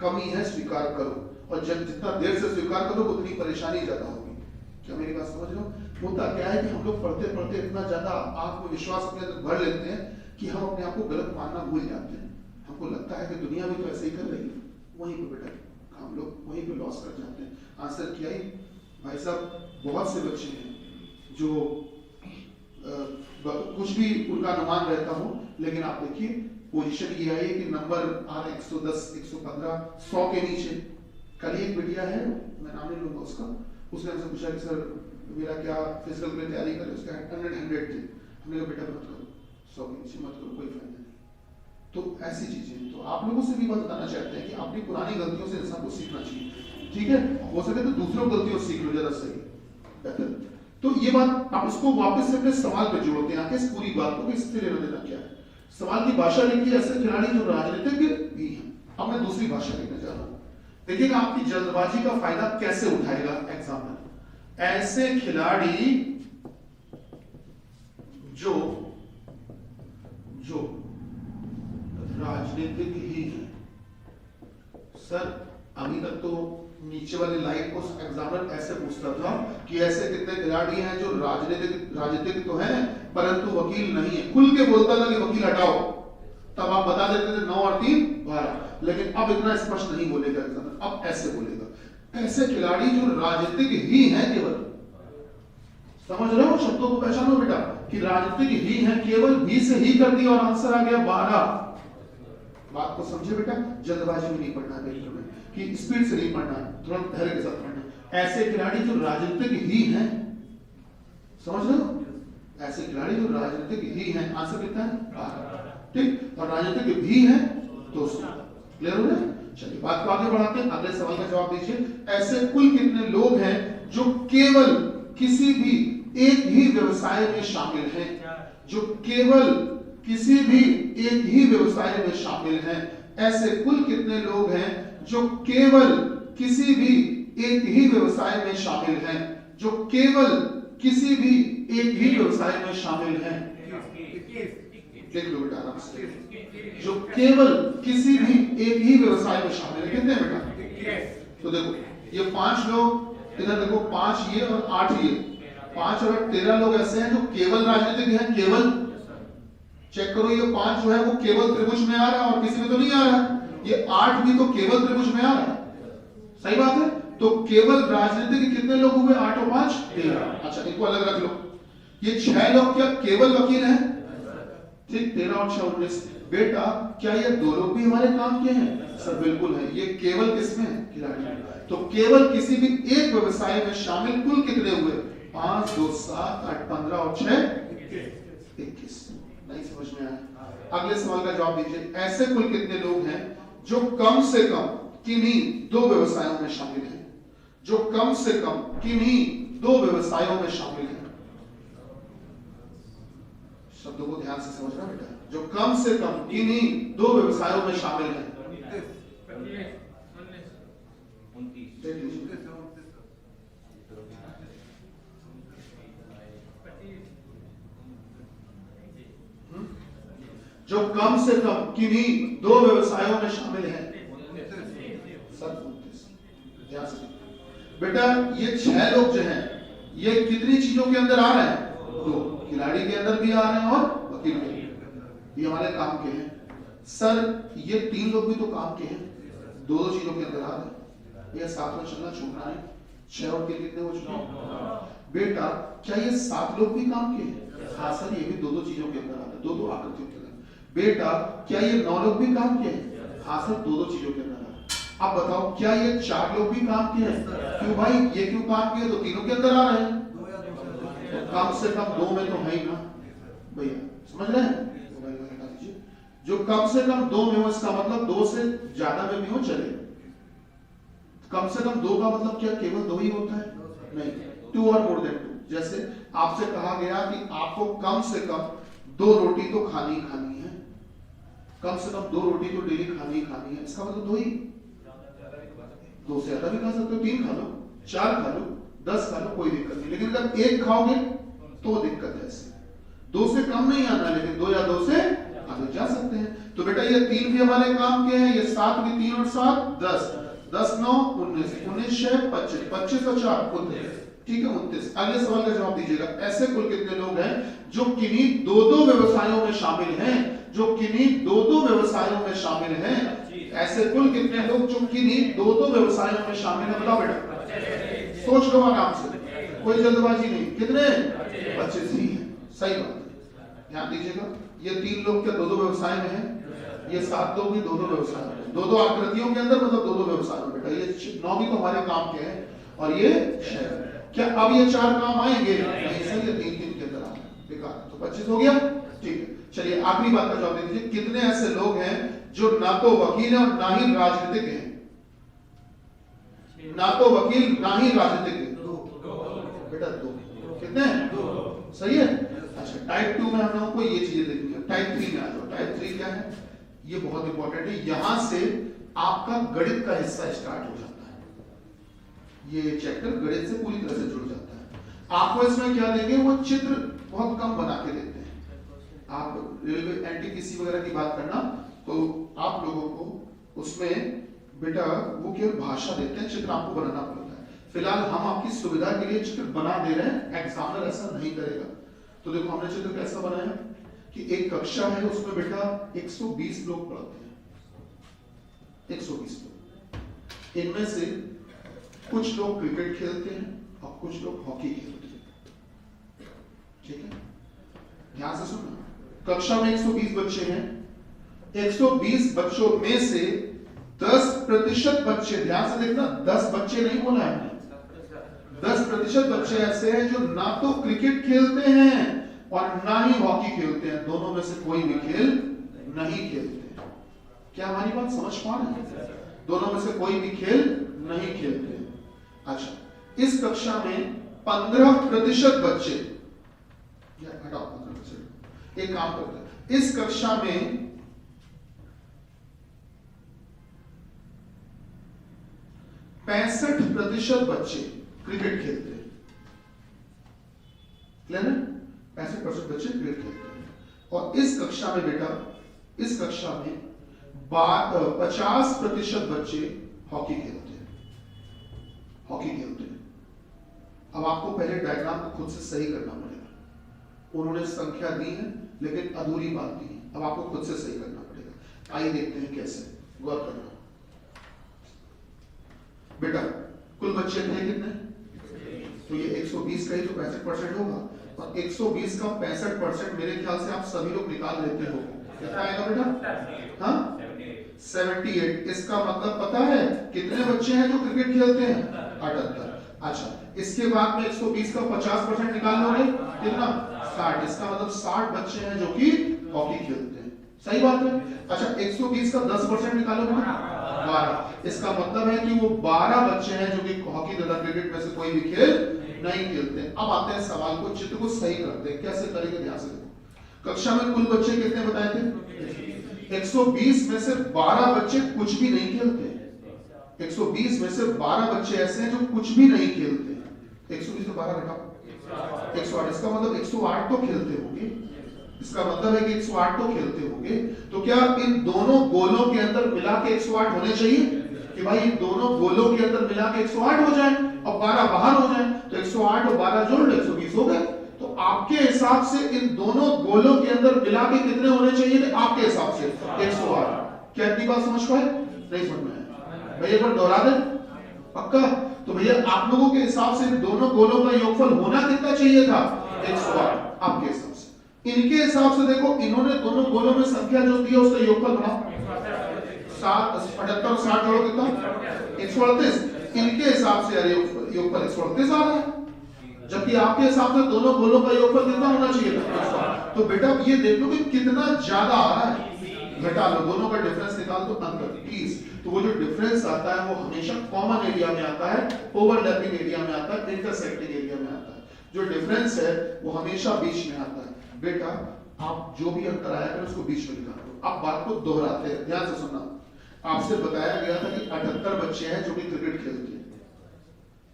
कमी है स्वीकार करो, और जब जितना देर से स्वीकार करो उतनी परेशानी ज्यादा होगी। क्या मेरी बात समझ रहे हो? होता क्या है कि हम लोग पढ़ते पढ़ते इतना ज्यादा आत्मविश्वास अपने अंदर भर लेते हैं कि हम अपने आप को गलत मानना भूल जाते हैं। हमको लगता है कि दुनिया भी तो ऐसे ही कर रही है, वहीं पे बेटा हम लोग वहीं पे लॉस कर जाते हैं। आंसर किया ही भाई साहब, बहुत से बच्चे हैं जो कुछ भी उनका अनुमान रहता हो, लेकिन आप देखिए पोजीशन ये आई है कि नंबर आ रहे 110, 115, 100 के नीचे। कल एक बिटिया है, मैं नाम नहीं लूंगा उसका, उसने हमसे पूछा कि सर मेरा क्या फिजिकल में तैयारी करे, उसका 100 थे, हमने कहा बेटा मत करो, 100 के नीचे मत करो, कोई फायदा नहीं। तो ऐसी चीजें, तो आप लोगों से भी बात बताना चाहते हैं कि अपनी पुरानी गलतियों से इंसान को सीखना चाहिए, ठीक है? हो सके तो दूसरों गलतियों से सीख लो ज्यादा सही बेहतर। तो ये बात आप उसको वापस से अपने सवाल पे जोड़ते हैं आके, इस पूरी बात को इससे लेना देना क्या है। सवाल की भाषा लिखिए, ऐसे खिलाड़ी जो राजनीतिक भी हैं। अब मैं दूसरी भाषा लिखने जा रहा हूं, देखिएगा आपकी जल्दबाजी का फायदा कैसे उठाएगा एग्जामिनर। ऐसे खिलाड़ी जो जो राजनीतिक ही है। सर अभी तक तो नीचे वाली लाइन को एग्जामिनर ऐसे पूछता था कि ऐसे कितने खिलाड़ी हैं जो राजनीतिक तो हैं परंतु वकील नहीं है। खुल के बोलता था कि वकील हटाओ, तब आप बता देते थे 9 और 3 12, लेकिन अब इतना स्पष्ट नहीं बोलेगा एग्जामिनर, अब ऐसे बोलेगा ऐसे खिलाड़ी जो राजनीतिक ही हैं केवल। समझ रहे हो? शब्दों को पहचानो बेटा कि राजनीतिक ही हैं, केवल भी से ही कर दिया और आंसर आ गया 12। बात को समझे बेटा, जल्दबाजी में नहीं पढ़ना है पेपर में, कि स्पीड से नहीं पढ़ना है, तुरंत धैर्य के साथ पढ़ना है। ऐसे खिलाड़ी जो राजनीतिक ही हैं, समझ रहे हो? ऐसे खिलाड़ी जो राजनीतिक ही हैं, आंसर कितना है? ठीक, और राजनीतिक भी हैं 200। क्लियर हो रहा है? चलिए बात को आगे बढ़ाते हैं, अगले सवाल का जवाब दीजिए। ऐसे कुल कितने लोग हैं जो केवल किसी भी एक ही व्यवसाय में शामिल हैं? जो केवल किसी भी एक ही व्यवसाय में शामिल हैं। ऐसे कुल कितने लोग हैं जो केवल किसी भी एक ही व्यवसाय में शामिल हैं? जो केवल किसी भी एक ही व्यवसाय में शामिल हैं। देख लो बेटा आराम से, जो केवल किसी भी एक ही व्यवसाय में शामिल है। कितने बेटा? तो देखो ये 5 लोग, इधर देखो 5 ये और 8 ये, 5 और 13 लोग ऐसे हैं जो केवल राजनीतिक हैं। केवल चेक करो, ये 5 जो है वो केवल त्रिभुज में आ रहा है और किसी में तो नहीं आ रहा है। ये 8 भी तो केवल त्रिभुज में आ रहा है, सही बात है। तो केवल राजनीतिक कितने लोग हुए? 8 और 5 13। अच्छा इनको अलग रख लो। ये 6 लोग क्या केवल वकील हैं? ठीक, 13 और 6 19। बेटा क्या ये 2 लोग भी हमारे काम के हैं? सर बिल्कुल है। ये केवल किसमें है? खिलाड़ी। तो केवल किसी भी एक व्यवसाय में शामिल कुल कितने हुए? 5 2 7 8 15 और 6 21। नहीं समझ में आया? अगले सवाल का जवाब दीजिए। ऐसे कुल कितने लोग हैं जो कम से कम किन्हीं 2 व्यवसायों में शामिल हैं? जो कम से कम किन्हीं 2 व्यवसायों में शामिल हैं। शब्दों को ध्यान से समझना बेटा। जो कम से कम किन्हीं 2 व्यवसायों में शामिल हैं। जो कम से कम किन्हीं 2 व्यवसायों में शामिल हैं। ध्यान से बेटा, ये 6 लोग जो हैं ये कितनी चीजों के अंदर आ रहे हैं? 2। खिलाड़ी के अंदर भी आ रहे हैं और वकील के अंदर। ये हमारे काम के हैं। सर ये 3 लोग भी तो काम के हैं, 2 चीजों के अंदर आ रहे हैं। ये साथ में चलना छूटना है। 6 और 3 कितने हो चुके हैं? बेटा क्या ये 7 लोग भी काम किए? हाँ सर, ये भी 2-2 चीजों के अंदर आता है, 2-2 आकृतियों के अंदर। बेटा क्या ये 9 लोग भी काम किए? हाँ सर, 2-2 चीजों के अंदर आता है। अब बताओ क्या ये 4 लोग भी काम किए? क्यों भाई, ये क्यों काम किए? तो तीनों के अंदर आ रहे हैं, तो कम से कम 2 में तो है ही ना भैया, समझ रहे हैं? जो कम से कम 2 में हो, इसका मतलब 2 से ज्यादा में भी हो चले। कम से कम 2 का मतलब क्या केवल 2 ही होता है? नहीं, 2 और मोर देन 2। जैसे आपसे कहा गया कि आपको कम से कम 2 रोटी तो खानी खानी है, कम से कम 2 रोटी तो डेली खानी खानी है, इसका मतलब 2 ही। 2 से ज्यादा भी खा सकते हो, 3 खा लो, 4 खा लो, 10 खा लो, कोई दिक्कत नहीं। लेकिन अगर 1 खाओगे तो दिक्कत है। 2 से कम नहीं आना, लेकिन 2 या 2 से आगे जा सकते हैं। तो बेटा ये 3 भी हमारे काम के हैं, ये 7 भी, 3 और 7 10, 10 9 19, 19 6 25, 25 और 4 29, ठीक है 29। अगले सवाल का जवाब दीजिएगा, ऐसे कुल कितने लोग हैं जो किन्हीं 2-2 व्यवसायों में शामिल हैं? जो किन्हीं 2-2 व्यवसायों में शामिल हैं, ऐसे कुल कितने लोग जो किन्हीं 2-2 व्यवसायों में शामिल हैं? बताओ बेटा, सोच लो आराम से, कोई जल्दबाजी नहीं। कितने? 25 ही है, सही बात है। ध्यान दीजिएगा, ये 3 लोग क्या 2-2 व्यवसाय में हैं? ये 7 लोग भी 2-2 व्यवसाय में, 2-2 आकृतियों के अंदर, मतलब 2-2 व्यवसाय में। बेटा ये 9 भी तो हमारे काम के हैं, और ये 6। क्या अब ये 4 काम आएंगे? नहीं सर, ये 3 के अंदर आए, बेकार। तो 25 हो गया, ठीक है। चलिए आखिरी बात का जवाब दे दीजिए, कितने ऐसे लोग हैं जो ना तो वकील है और ना ही राजनीतिक हैं? ना तो वकील ना ही राजनीतिक है। बेटा 2। कितने? 2। सही है। अच्छा, टाइप 2 में हम लोगों को ये चीजें देखनी है। टाइप 3 में आ जाओ। टाइप 3 क्या है? ये बहुत इंपॉर्टेंट है, यहां से आपका गणित का हिस्सा स्टार्ट हो जाता है। ये चैप्टर गणित से पूरी तरह से जुड़ जाता है। आपको इसमें क्या देंगे, वो चित्र बहुत कम बना के देते हैं। आप रेलवे एनटीपीसी वगैरह की बात करना, तो आप लोगों को उसमें बेटा वो केवल भाषा देते हैं, चित्र आपको बनाना पड़ता है। फिलहाल हम आपकी सुविधा के लिए चित्र बना दे रहे हैं, एग्जामिनर ऐसा नहीं करेगा। तो देखो हमने चित्र कैसा बनाया कि एक कक्षा है, उसमें बेटा 120 लोग पढ़ते हैं, 120 लोग। इनमें से कुछ लोग क्रिकेट खेलते हैं और कुछ लोग हॉकी खेलते हैं, ठीक है? ध्यान से सुनना, कक्षा में 120 बच्चे हैं, 120 बच्चों में से 10% बच्चे, ध्यान से देखना, 10 बच्चे नहीं बोला है, 10% बच्चे ऐसे हैं जो ना तो क्रिकेट खेलते हैं और ना ही हॉकी खेलते हैं, दोनों में से कोई भी खेल नहीं खेलते हैं। क्या हमारी बात समझ पा रहे हैं? दोनों में से कोई भी खेल नहीं खेलते हैं। अच्छा, इस कक्षा में 15% बच्चे, हटाओ 15%, एक काम करते हैं, इस कक्षा में 65% बच्चे क्रिकेट खेलते हैं। क्लियर है? 65% बच्चे क्रिकेट खेलते हैं। और इस कक्षा में बेटा, इस कक्षा में 50% बच्चे हॉकी खेलते हैं, हॉकी खेलते हैं। अब आपको पहले डायग्राम को खुद से सही करना पड़ेगा। उन्होंने संख्या दी है लेकिन अधूरी बात दी है, अब आपको खुद से सही करना पड़ेगा। आइए देखते हैं कैसे, गौर करना बेटा। कुल बच्चे थे कितने? तो ये 120 का ही तो 65% होगा, और 120 का 65% मेरे ख्याल से आप सभी लोग निकाल लेते हो। कितना आएगा बेटा? हाँ, 78। इसका मतलब पता है कितने बच्चे हैं जो क्रिकेट खेलते हैं? 78। अच्छा, इसके बाद में 120 का 50% निकाल लोगे, कितना? 60। इसका मतलब 60 बच्चे हैं जो कि हॉकी खेलते हैं। सही बात है। अच्छा, 120 का 10% निकालोगे, 12। इसका मतलब है कि वो 12 बच्चे हैं जो कि हॉकी तथा क्रिकेट में से कोई भी खेल नहीं खेलते। अब आते हैं सवाल को, चित्र को सही करते हैं। कैसे करेंगे, ध्यान से देखो। कक्षा में कुल बच्चे कितने बताए थे? 120 में से 12 बच्चे कुछ भी नहीं खेलते। 120 में से 12 बच्चे ऐसे हैं जो कुछ भी नहीं खेलते। 120 में 12 घटाओ, 108। इसका मतलब 108 तो खेलते होंगे। इसका मतलब है कि 108 तो खेलते होंगे। तो क्या इन दोनों गोलों के अंदर मिला के 108 होने चाहिए? कि भाई इन दोनों गोलों के अंदर मिला के 108 हो जाए और 12 बाहर हो जाए, तो 108 और 12 जोड़ लो, 120 हो गए। तो आपके हिसाब से इन दोनों गोलों के अंदर मिला के कितने होने चाहिए थे आपके हिसाब से? 108। क्या इतनी बात समझ पाए? नहीं समझ में आया भाई, एक बार दोहरा दे पक्का। तो भैया आप लोगों के हिसाब से दोनों गोलों का योगफल होना कितना चाहिए था 108 आपके हिसाब से। इनके हिसाब से देखो इन्होंने दोनों गोलों में संख्या जो दी है उसका योगफल बनाओ 78 और 60 जोड़ो कितना 138। इनके हिसाब से अरे योगफल 138 आ रहा है, जबकि आपके हिसाब से दोनों गोलों का योगफल कितना होना चाहिए था। तो बेटा ये देख लो कि कितना ज्यादा आ रहा है, घटा लो दोनों का डिफरेंस निकाल दो अंतर 30। तो वो जो डिफरेंस आता है वो हमेशा कॉमन एरिया में आता है, ओवरलैपिंग एरिया में आता है, इंटरसेक्टिंग एरिया में आता है। जो डिफरेंस है वो हमेशा बीच में आता है। बेटा आप जो भी अंतर आया करें उसको बीच में निकाल दो। आप बात को दोहराते हैं, ध्यान से सुनना। आपसे बताया गया था कि 78 बच्चे हैं जो कि क्रिकेट खेलते हैं,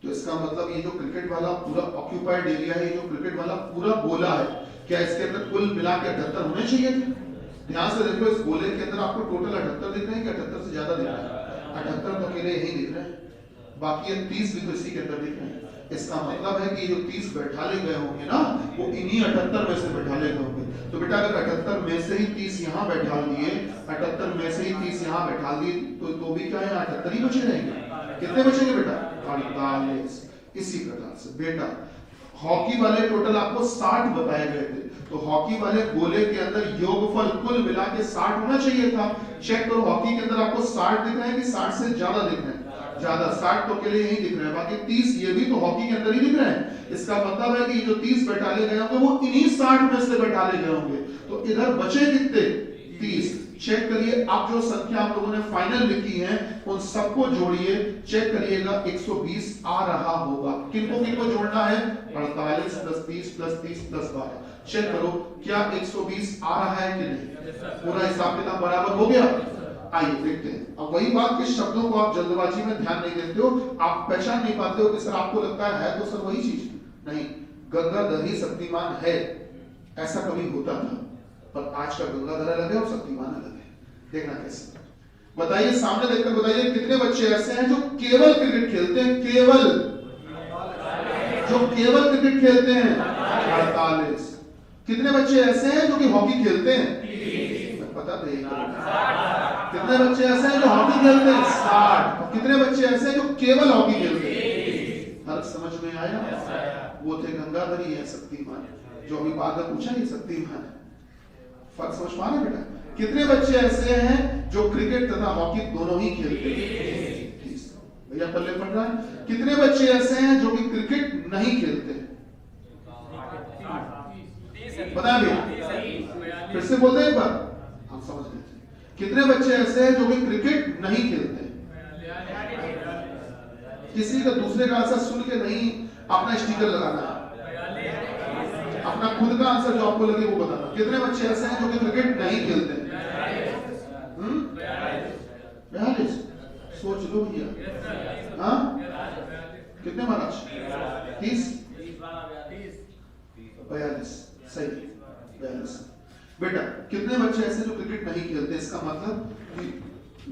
तो इसका मतलब ये जो क्रिकेट वाला पूरा ऑक्यूपाइड एरिया है, ये जो क्रिकेट वाला पूरा गोला है, क्या इसके अंदर कुल मिला के 78 होने चाहिए थे? ध्यान से देखो इस गोले के अंदर आपको टोटल 78 दिख रहे हैं कि 78 से ज्यादा दिख रहा है? 78 तो अकेले यही दिख रहे हैं, बाकी ये 30 भी तो इसी के अंदर दिख रहे हैं। इसका मतलब है कि जो 30 बैठाले गए होंगे ना वो इन्हीं 78 में से बैठाले गए होंगे। तो बेटा अगर 78 में से ही 30 यहाँ बैठा दिए, 78 में से ही 30 यहाँ बैठा दिए, तो भी क्या है 78 ही बचे रहेंगे। कितने बचेंगे बेटा 48। इसी प्रकार से बेटा हॉकी वाले टोटल आपको 60 बताए गए थे, तो हॉकी वाले गोले के अंदर योगफल कुल मिला के 60 होना चाहिए था। चेक करो हॉकी के अंदर आपको 60 दिख रहे हैं कि 60 से ज्यादा दिख रहे हैं? ज्यादा, 60 तो अकेले यही दिख रहे हैं, बाकी 30 ये भी तो हॉकी के अंदर ही दिख रहे हैं। इसका मतलब है कि जो 30 बैठाले गए होंगे वो इन्हीं 60 में से बैठाले गए होंगे। तो इधर बचे कितने 30। चेक करिए आप जो संख्या आप लोगों ने फाइनल लिखी है उन सबको जोड़िए, चेक करिएगा 120 आ रहा होगा। किनको किनको जोड़ना है 48 + 30 + 30 + 12। चेक करो क्या 120 आ रहा है कि नहीं, पूरा हिसाब किताब बराबर हो गया। आइए देखते हैं। अब वही बात कि शब्दों को आप जल्दबाजी में ध्यान नहीं देते हो, आप पहचान नहीं पाते हो कि सर आपको लगता है तो सर वही चीज नहीं। गंगाधर ही शक्तिमान है ऐसा कभी होता था, पर आज का गंगाधर अलग है और शक्तिमान अलग है। देखना कैसे, बताइए सामने देखकर बताइए कितने बच्चे ऐसे हैं जो केवल क्रिकेट खेलते हैं, केवल जो केवल क्रिकेट खेलते हैं 48। कितने बच्चे ऐसे हैं जो कि हॉकी खेलते हैं? पता नहीं कितने बच्चे ऐसे हैं जो हॉकी खेलते हैं 60। कितने बच्चे ऐसे हैं जो केवल हॉकी खेलते हैं? फर्क समझ में आया? वो थे गंगाधर ही है शक्तिमान, जो अभी बाद में पूछा ये शक्तिमान है। फर्क समझ पा रहे बेटा? कितने बच्चे ऐसे हैं जो क्रिकेट तथा हॉकी दोनों ही खेलते हैं? भैया पल्ले पड़ रहा है। कितने बच्चे ऐसे हैं जो कि क्रिकेट नहीं खेलते? बता भैया, फिर से बोलते हैं एक बार, हम समझ लेते हैं। कितने बच्चे ऐसे हैं जो कि क्रिकेट नहीं खेलते? किसी का दूसरे का आंसर सुन के नहीं अपना स्टिकर लगाना है, अपना खुद का आंसर जो आपको लगे वो बताना। कितने बच्चे ऐसे हैं जो कि क्रिकेट नहीं खेलते? 42। सोच लो भैया। हाँ कितने महाराज? 30 42 सही 42। बेटा कितने बच्चे ऐसे जो क्रिकेट नहीं खेलते? इसका मतलब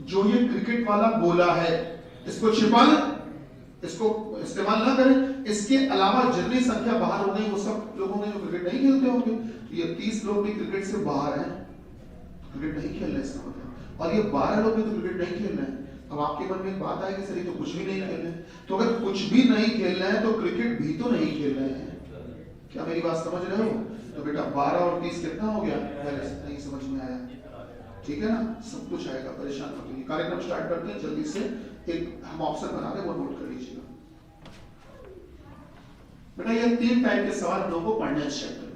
जो ये क्रिकेट वाला गोला है इसको छिपा लें, इसको इस्तेमाल ना करें। इसके अलावा जितनी संख्या बाहर हो गई वो सब लोग होंगे जो क्रिकेट नहीं खेलते होंगे। ये 30 लोग भी क्रिकेट से बाहर हैं, क्रिकेट नहीं खेल रहे इसका मतलब, और ये 12 लोग भी तो क्रिकेट नहीं खेल रहे हैं। अब आपके मन में एक बात आएगी सर ये तो कुछ भी नहीं खेल रहे हैं, तो अगर कुछ भी नहीं खेल रहे हैं तो क्रिकेट भी तो नहीं खेल रहे हैं। क्या मेरी बात समझ रहे हो? तो बेटा 12 और 30 कितना हो गया? नहीं समझ में आया? ठीक है ना, सब कुछ आएगा, परेशान मत होइए। कार्यक्रम स्टार्ट करते हैं जल्दी से। एक हम ऑप्शन बना रहे हैं वो नोट कर लीजिएगा बेटा। ये 3 टाइप के सवाल हम लोगों को पढ़ने हैं चैप्टर में,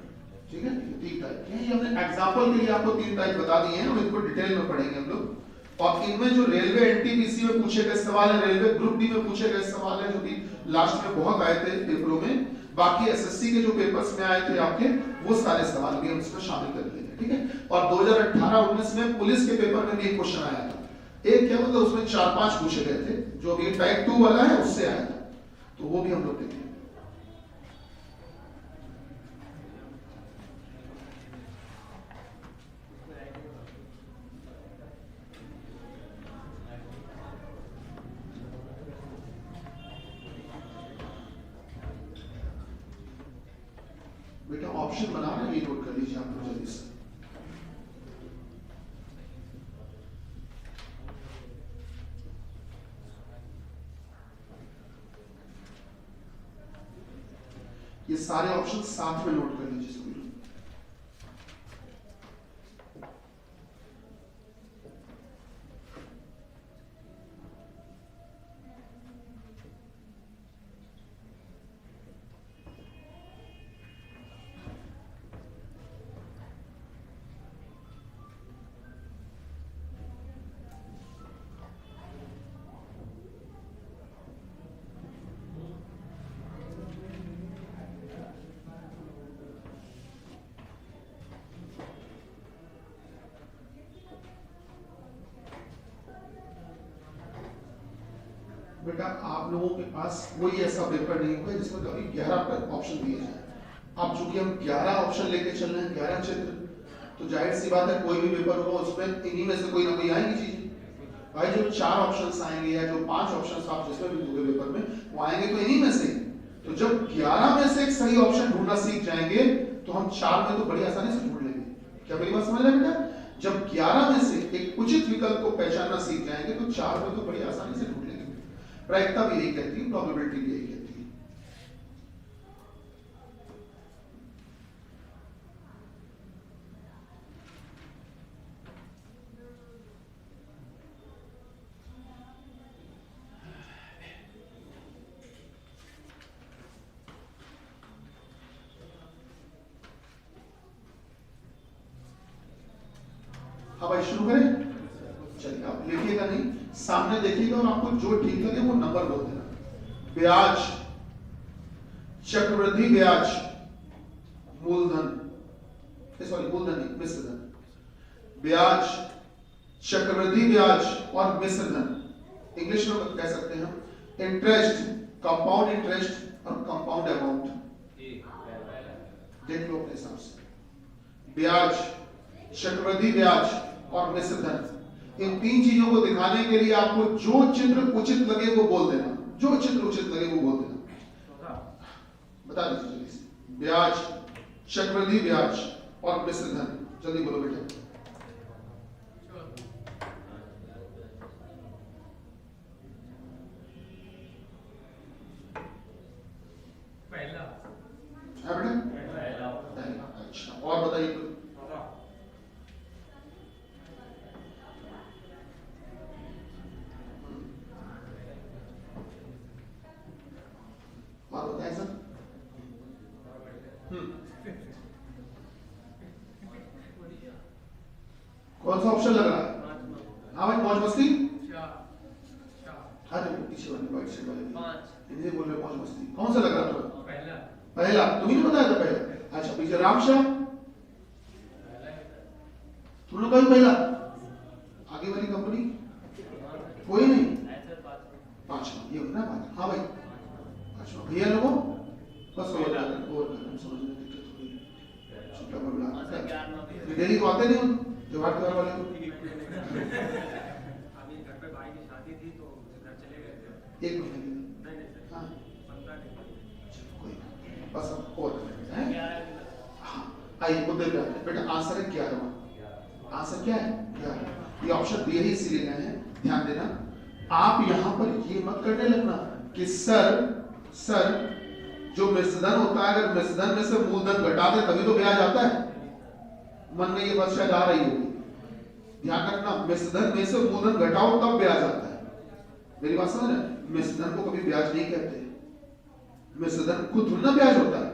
ठीक है? 3 टाइप के हैं, ये हमने एग्जांपल के लिए आपको 3 टाइप बता दिए हैं, हम इनको डिटेल में पढ़ेंगे हम लोग। और इनमें जो रेलवे एनटीपीसी में पूछे गए सवाल है, रेलवे ग्रुप डी में पूछे गए सवाल है, जो कि लास्ट में बहुत आए थे पेपरों में, बाकी एसएससी के जो पेपर्स में आए थे आपके वो सारे सवाल भी हम इसमें शामिल कर लेंगे, ठीक है? और 2018-19 में पुलिस के पेपर में भी एक क्वेश्चन आया था। एक क्या मतलब उसमें 4-5 पूछे गए थे, जो अभी टाइप 2 वाला है उससे आया था, तो वो भी हम लोग देखेंगे। बेटा ऑप्शन बना रहे, ये नोट कर लीजिए आप लोग जल्दी से। ये सारे ऑप्शन साथ में नोट कर लीजिए। बेटा आप लोगों के पास कोई ऐसा पेपर नहीं होगा जिसमें कभी 11 ऑप्शन दिए जाए। अब चूंकि हम 11 ऑप्शन लेके चल रहे हैं, 11 चित्र, तो जाहिर सी बात है कोई भी पेपर होगा उसमें इन्हीं में से कोई ना कोई आएंगी चीजें। भाई जो 4 ऑप्शंस आएंगे या जो 5 ऑप्शंस आप जिसमें भी दोगे पेपर में, वो आएंगे तो इन्हीं में से। तो जब 11 में से एक सही ऑप्शन ढूंढना सीख जाएंगे तो हम 4 में तो बड़ी आसानी से ढूंढ लेंगे। क्या मेरी बात समझ रहे हैं बेटा? जब 11 में से एक उचित विकल्प को पहचानना सीख जाएंगे तो 4 में तो बड़ी आसानी से ढूंढ लेंगे। प्रायिकता भी यही कहती है, प्रोबेबिलिटी भी यही कहती है। हाँ भाई शुरू करें। चलिए आप लिखिएगा नहीं, सामने देखिएगा और आपको जो ठीक लगे वो नंबर बोल देना। ब्याज, चक्रवृद्धि ब्याज, मूलधन, सॉरी मूलधन नहीं, मिश्र धन। ब्याज, चक्रवृद्धि ब्याज और मिश्र धन। इंग्लिश में कह सकते हैं हम इंटरेस्ट, कंपाउंड इंटरेस्ट और कंपाउंड अमाउंट। देख लो अपने हिसाब से। ब्याज, चक्रवृद्धि ब्याज और मिश्र धन, इन 3 चीजों को दिखाने के लिए आपको जो चित्र उचित लगे वो बोल देना। जो चित्र उचित लगे वो बोल देना। बता दीजिए जल्दी से। ब्याज, चक्रवृद्धि ब्याज और मिश्र धन, जल्दी बोलो बेटा। पहला है बेटा? अच्छा, और बताइए। और बताइए सर। कौन सा ऑप्शन लग रहा है? हाँ भाई मौज मस्ती। अरे पीछे वाले वाइट शर्ट वाले इन्हें बोल रहे मौज मस्ती। कौन सा लग रहा था? पहला। पहला तुम्ही ने बताया था पहला। अच्छा पीछे रामशाह, तुम लोग कहीं पहला? आगे वाली कंपनी कोई नहीं? पांचवा ये होना बात। हाँ भाई पांचवा। भैया लोगों बस और समझने में दिक्कत हो रही है। छोटा बड़ा डेली तो आते नहीं त्योहार त्योहार वाले को। अभी घर पे भाई की शादी थी तो घर चले गए थे। 1 महीने की। नहीं हाँ 15 दिन। कोई बस अब और हैं। हाँ आइए मुद्दे पे आते हैं। बेटा आंसर है 11वां। आंसर क्या है? 11। ये ऑप्शन दिए ही इसीलिए गए हैं, ध्यान देना। आप यहां पर ये मत करने लगना कि सर जो मिश्रधन होता है, अगर मिश्रधन में से मूलधन घटा दे तभी तो ब्याज आता है। मन में ये बात शायद आ रही होगी, ध्यान रखना। मिश्रधन में से मूलधन घटाओ तब ब्याज आता है। मेरी बात समझ रहे? मिश्रधन को कभी ब्याज नहीं कहते। मिश्रधन खुद थोड़ा ब्याज होता है,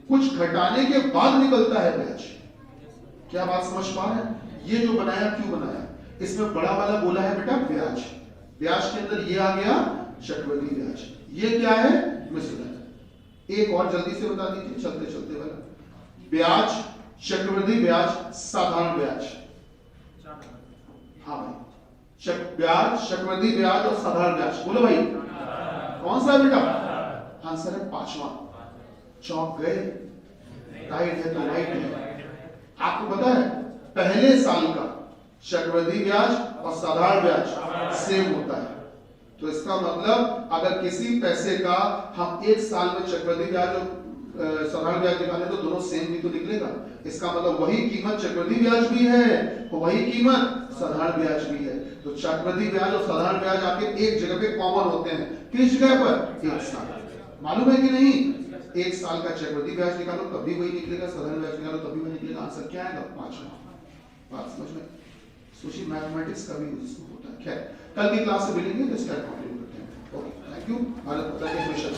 कुछ घटाने के बाद निकलता है ब्याज। क्या बात समझ पा रहे हैं? ये जो बनाया क्यों बनाया? इसमें बड़ा वाला बोला है बेटा ब्याज। ब्याज के अंदर ये आ गया चक्रवृद्धि ब्याज। ये क्या है? मिश्रधन। एक और जल्दी से बता दीजिए चलते चलते वाला। ब्याज, चक्रवृद्धि ब्याज, साधारण ब्याज। हाँ भाई ब्याज, चक्रवृद्धि ब्याज और साधारण ब्याज। बोलो भाई कौन सा है बेटा? आंसर है 5वां। चौक गए? राइट है तो राइट है। आपको पता है पहले साल का चक्रवृद्धि ब्याज और साधारण ब्याज सेम होता है। तो इसका मतलब अगर किसी पैसे का हम 1 साल में चक्रवृद्धि ब्याज और साधारण ब्याज निकालें तो दोनों सेम भी तो निकलेगा। इसका मतलब वही कीमत चक्रवृद्धि ब्याज भी है, वही कीमत साधारण ब्याज भी है। तो चक्रवृद्धि ब्याज और साधारण ब्याज आपके एक जगह पे कॉमन होते हैं। किस जगह पर? 1 साल। मालूम है कि नहीं? 1 साल का चक्रवृद्धि ब्याज निकालो तब भी वही निकलेगा, साधारण ब्याज निकालो तब भी वही निकलेगा। आंसर क्या आएगा? 5। बात समझ में? सोचिए मैथमेटिक्स का भी उसको होता है। खैर कल की क्लास से मिलेंगे तो इसका कंटिन्यू करते हैं। Okay thank you. भारत माता की हमेशा